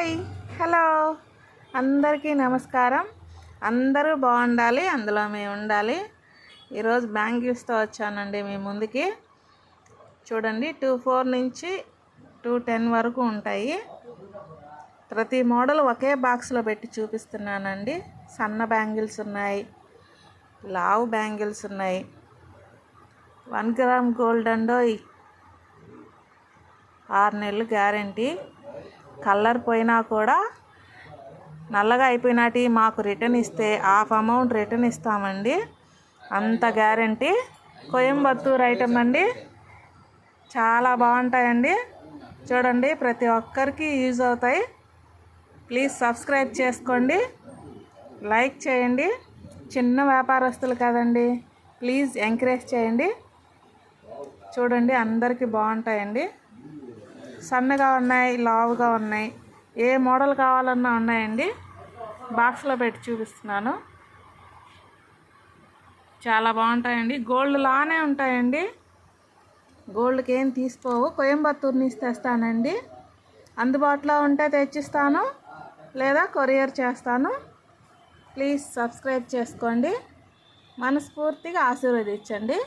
Hi hello అందరికీ నమస్కారం. అందరూ బాగుండాలి, అందులో మేము ఉండాలి. ఈరోజు బ్యాంగిల్స్తో వచ్చానండి మీ ముందుకి. చూడండి, 24 నుంచి 210 వరకు ఉంటాయి. ప్రతి మోడల్ ఒకే బాక్స్లో పెట్టి చూపిస్తున్నానండి. సన్న బ్యాంగిల్స్ ఉన్నాయి, లావు బ్యాంగిల్స్ ఉన్నాయి. 1 గ్రామ్ గోల్డ్ అండోయ్, 6 నెలలు గ్యారంటీ. కలర్ పోయినా కూడా నల్లగా అయిపోయినటి మాకు రిటర్న్ ఇస్తే హాఫ్ అమౌంట్ రిటర్న్ ఇస్తామండి, అంత గ్యారంటీ. కోయంబత్తూర్ ఐటమ్ అండి, చాలా బాగుంటాయండి. చూడండి, ప్రతి ఒక్కరికి యూజ్ అవుతాయి. ప్లీజ్ సబ్స్క్రైబ్ చేసుకోండి, లైక్ చేయండి. చిన్న వ్యాపారస్తులు కదండి, ప్లీజ్ ఎంకరేజ్ చేయండి. చూడండి, అందరికీ బాగుంటాయండి. సన్నగా ఉన్నాయి, లావుగా ఉన్నాయి, ఏ మోడల్ కావాలన్నా ఉన్నాయండి. బాక్స్లో పెట్టి చూపిస్తున్నాను. చాలా బాగుంటాయండి. గోల్డ్ లానే ఉంటాయండి, గోల్డ్కి ఏం తీసుకోవు. కోయంబత్తూరు నుంచి తెస్తానండి. అందుబాటులో ఉంటే తెచ్చిస్తాను, లేదా కొరియర్ చేస్తాను. ప్లీజ్ సబ్స్క్రైబ్ చేసుకోండి, మనస్ఫూర్తిగా ఆశీర్వదించండి.